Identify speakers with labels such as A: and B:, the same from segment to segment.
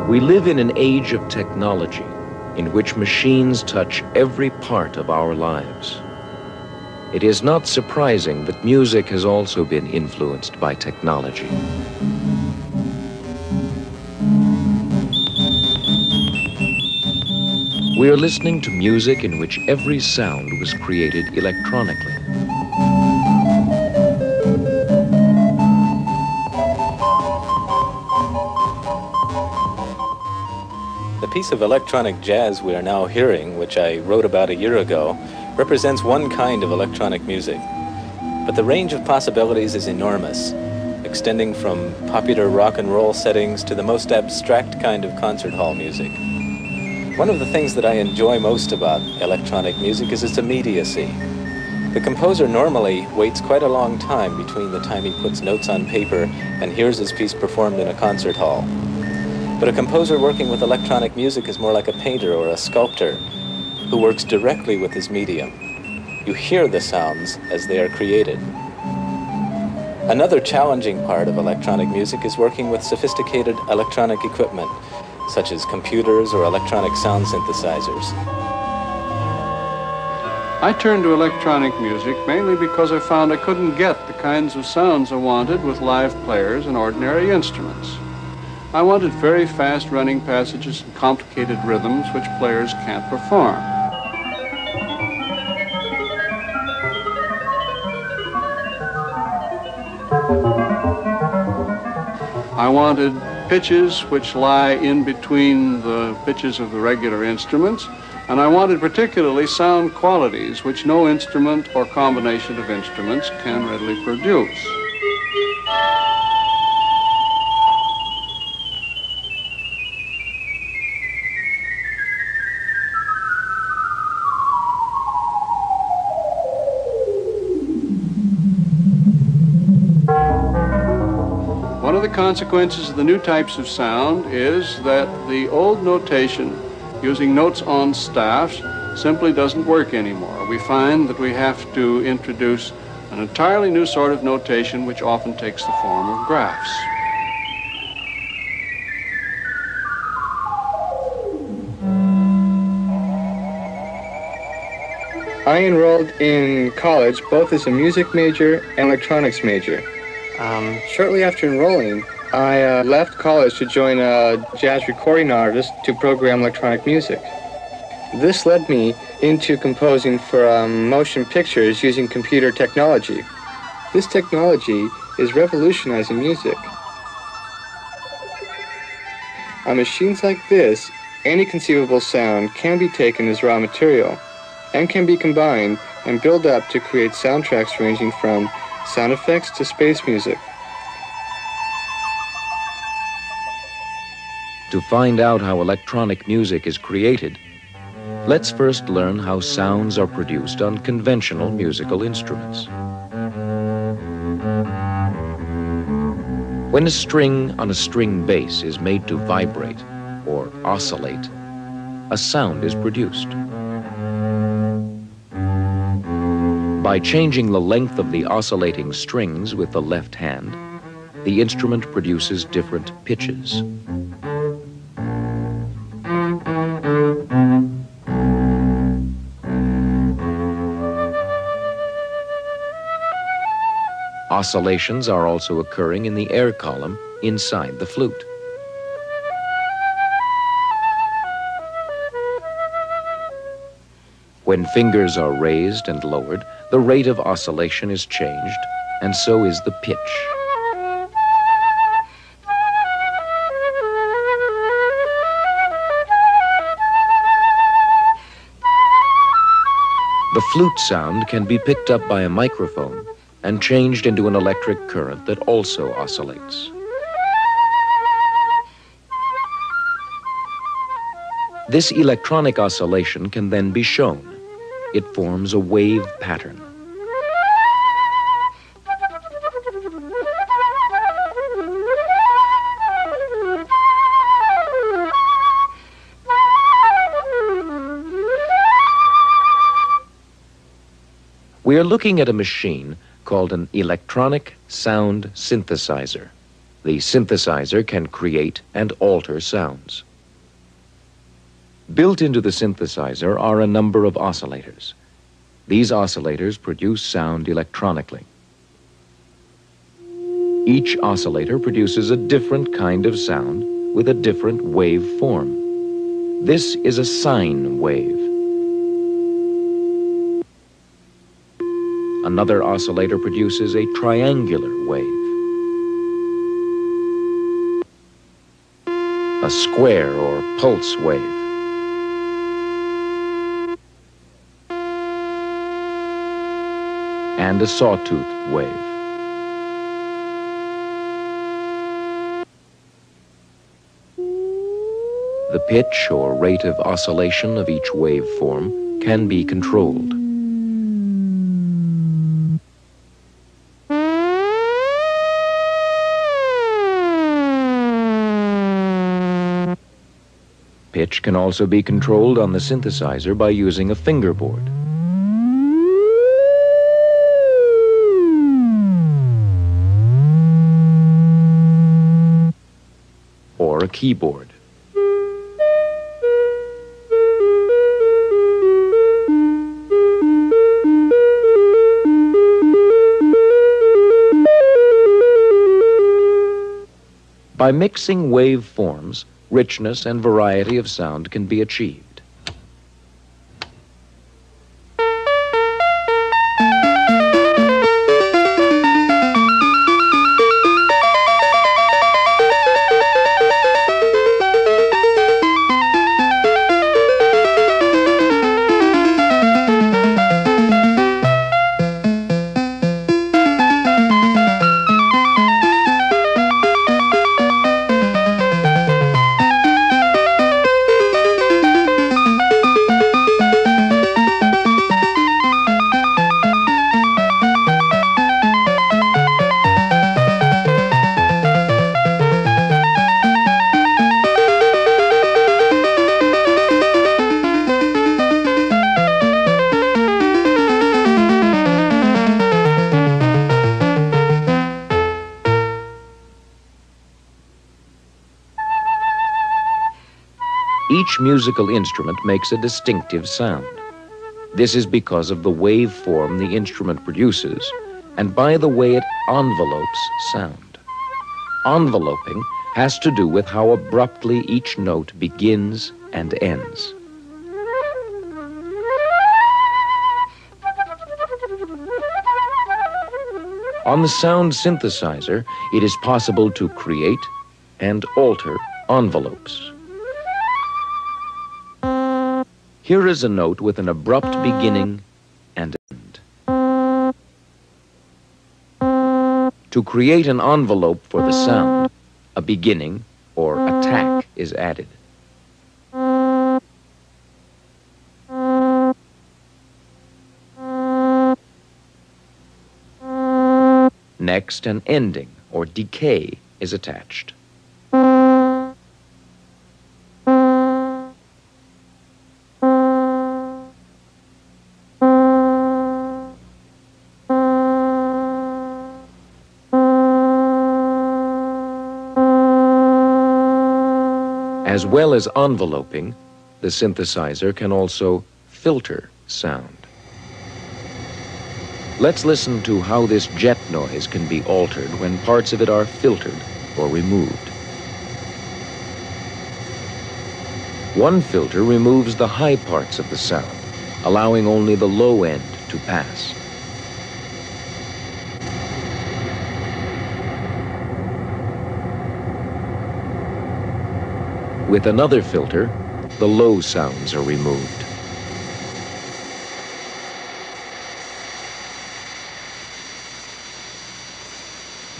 A: We live in an age of technology in which machines touch every part of our lives. It is not surprising that music has also been influenced by technology. We are listening to music in which every sound was created electronically.
B: The piece of electronic jazz we are now hearing, which I wrote about a year ago, represents one kind of electronic music. But the range of possibilities is enormous, extending from popular rock and roll settings to the most abstract kind of concert hall music. One of the things that I enjoy most about electronic music is its immediacy. The composer normally waits quite a long time between the time he puts notes on paper and hears his piece performed in a concert hall. But a composer working with electronic music is more like a painter or a sculptor who works directly with his medium. You hear the sounds as they are created. Another challenging part of electronic music is working with sophisticated electronic equipment, such as computers or electronic sound synthesizers.
C: I turned to electronic music mainly because I found I couldn't get the kinds of sounds I wanted with live players and ordinary instruments. I wanted very fast running passages and complicated rhythms which players can't perform. I wanted pitches which lie in between the pitches of the regular instruments, and I wanted particularly sound qualities which no instrument or combination of instruments can readily produce. One of the consequences of the new types of sound is that the old notation using notes on staffs simply doesn't work anymore. We find that we have to introduce an entirely new sort of notation which often takes the form of graphs.
D: I enrolled in college both as a music major and electronics major. Shortly after enrolling, I left college to join a jazz recording artist to program electronic music. This led me into composing for motion pictures using computer technology. This technology is revolutionizing music. On machines like this, any conceivable sound can be taken as raw material and can be combined and built up to create soundtracks ranging from sound effects to space music.
A: To find out how electronic music is created, let's first learn how sounds are produced on conventional musical instruments. When a string on a string bass is made to vibrate or oscillate, a sound is produced. By changing the length of the oscillating strings with the left hand, the instrument produces different pitches. Oscillations are also occurring in the air column inside the flute. When fingers are raised and lowered, the rate of oscillation is changed, and so is the pitch. The flute sound can be picked up by a microphone and changed into an electric current that also oscillates. This electronic oscillation can then be shown. it forms a wave pattern. We are looking at a machine called an electronic sound synthesizer. The synthesizer can create and alter sounds. Built into the synthesizer are a number of oscillators. These oscillators produce sound electronically. Each oscillator produces a different kind of sound with a different wave form. This is a sine wave. Another oscillator produces a triangular wave. A square or pulse wave. And a sawtooth wave. The pitch or rate of oscillation of each waveform can be controlled. Pitch can also be controlled on the synthesizer by using a fingerboard. Or a keyboard. By mixing waveforms, richness and variety of sound can be achieved. Each musical instrument makes a distinctive sound. This is because of the waveform the instrument produces and by the way it envelopes sound. Enveloping has to do with how abruptly each note begins and ends. On the sound synthesizer, it is possible to create and alter envelopes. Here is a note with an abrupt beginning and end. To create an envelope for the sound, a beginning or attack is added. Next, an ending or decay is attached. As well as enveloping, the synthesizer can also filter sound. Let's listen to how this jet noise can be altered when parts of it are filtered or removed. One filter removes the high parts of the sound, allowing only the low end to pass. With another filter, the low sounds are removed.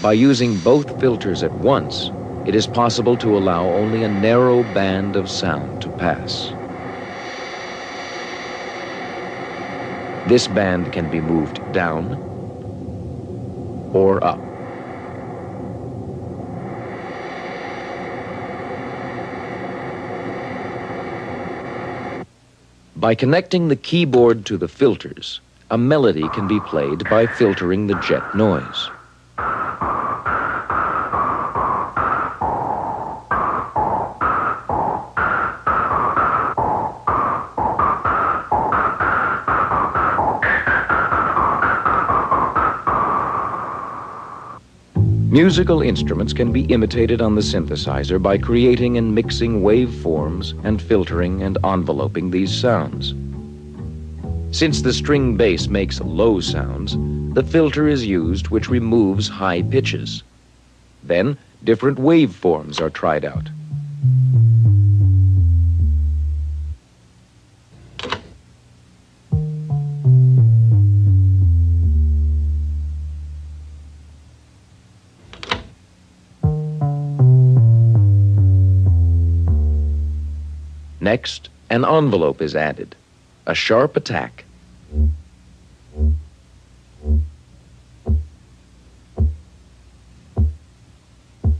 A: By using both filters at once, it is possible to allow only a narrow band of sound to pass. This band can be moved down or up. By connecting the keyboard to the filters, a melody can be played by filtering the jet noise. Musical instruments can be imitated on the synthesizer by creating and mixing waveforms and filtering and enveloping these sounds. Since the string bass makes low sounds, the filter is used which removes high pitches. Then, different waveforms are tried out. Next, an envelope is added, a sharp attack.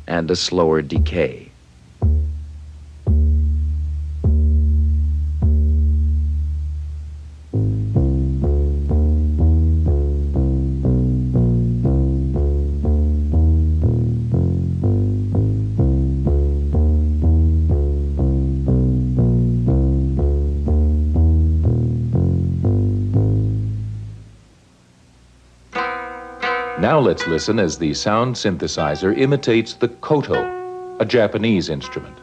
A: And a slower decay. Now let's listen as the sound synthesizer imitates the koto, a Japanese instrument.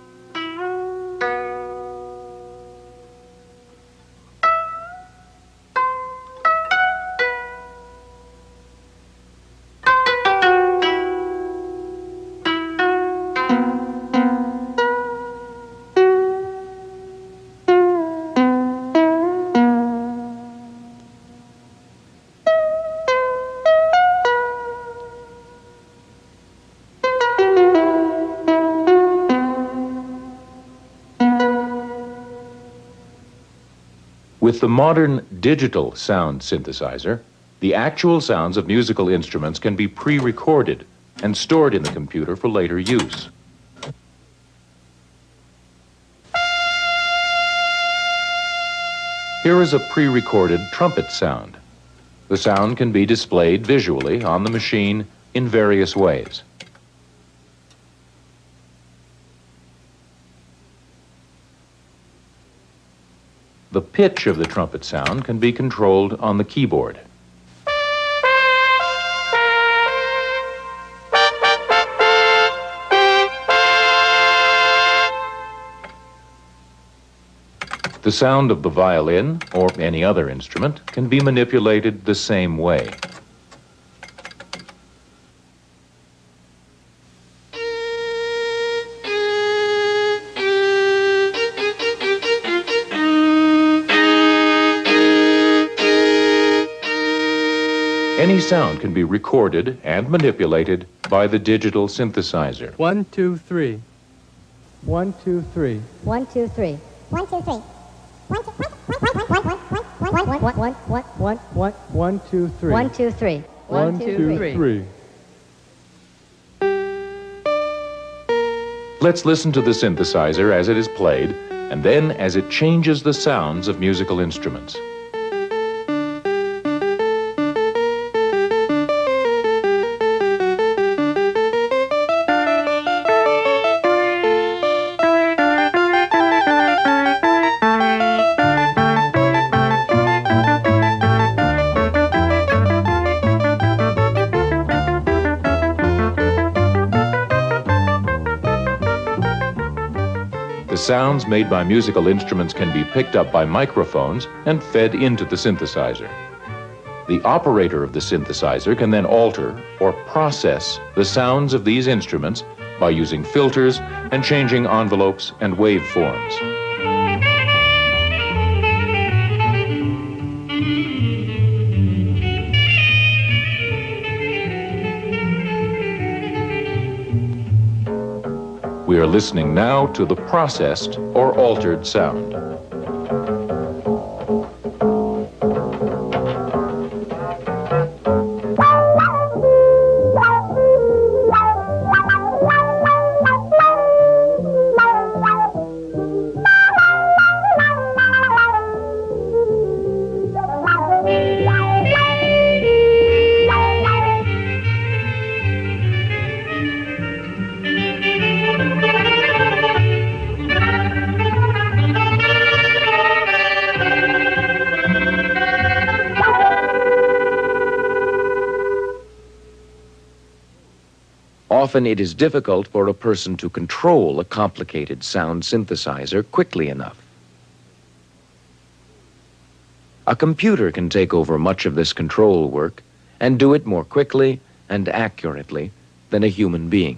A: With the modern digital sound synthesizer, the actual sounds of musical instruments can be pre-recorded and stored in the computer for later use. Here is a pre-recorded trumpet sound. The sound can be displayed visually on the machine in various ways. The pitch of the trumpet sound can be controlled on the keyboard. The sound of the violin or any other instrument can be manipulated the same way. Any sound can be recorded and manipulated by the digital synthesizer.
E: 1, 2, 3. 1, 2, 3.
F: 1, 2, 3. 1, 2, 3. 1, 2,
E: 1, 2, 3.
F: 1, 2, 3.
E: 1, 2, 3.
A: Let's listen to the synthesizer as it is played, and then as it changes the sounds of musical instruments. The sounds made by musical instruments can be picked up by microphones and fed into the synthesizer. The operator of the synthesizer can then alter or process the sounds of these instruments by using filters and changing envelopes and waveforms. We are listening now to the processed or altered sound. Often it is difficult for a person to control a complicated sound synthesizer quickly enough. A computer can take over much of this control work and do it more quickly and accurately than a human being.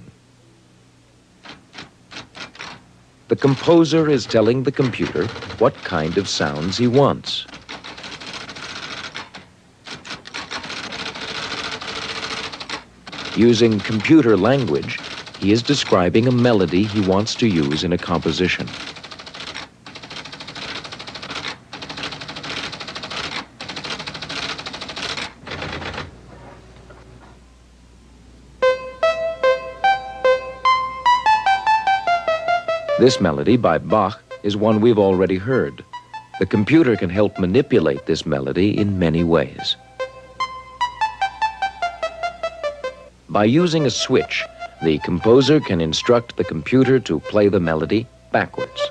A: The composer is telling the computer what kind of sounds he wants. Using computer language, he is describing a melody he wants to use in a composition. This melody by Bach is one we've already heard. The computer can help manipulate this melody in many ways. By using a switch, the composer can instruct the computer to play the melody backwards,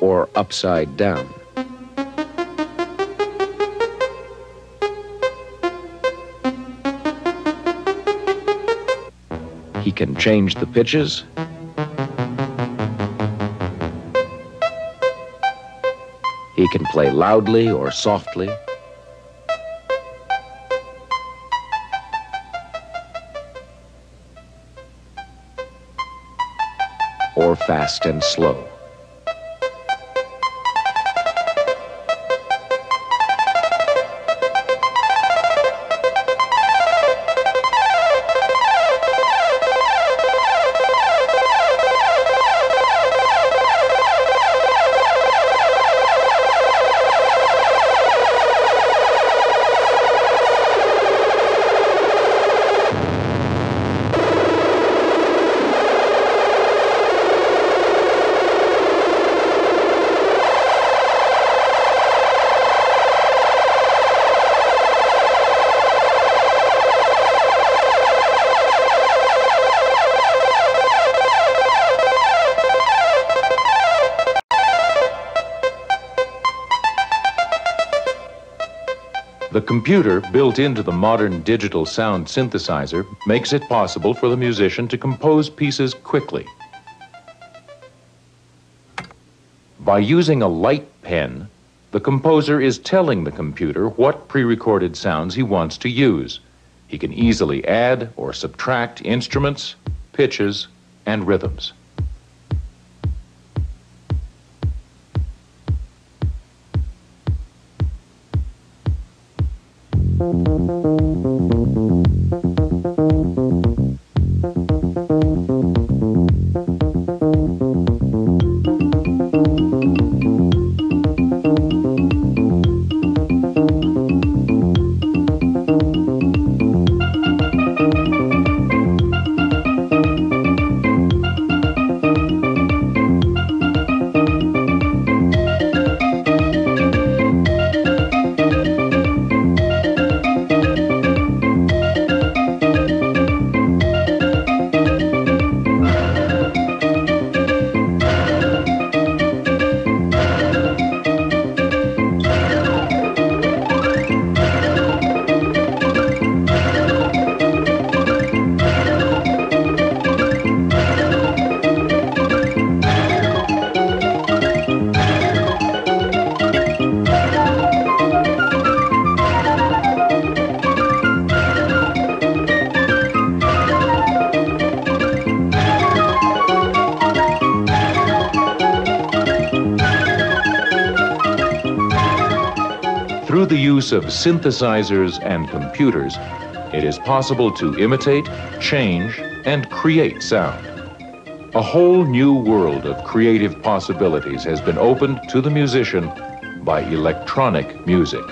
A: or upside down. He can change the pitches, he can play loudly or softly, or fast and slow.
G: The computer built into the modern digital sound synthesizer makes it possible for the musician to compose pieces quickly. By using a light pen, the composer is telling the computer what pre-recorded sounds he wants to use. He can easily add or subtract instruments, pitches, and rhythms. Through the use of synthesizers and computers, it is possible to imitate, change, and create sound. A whole new world of creative possibilities has been opened to the musician by electronic music.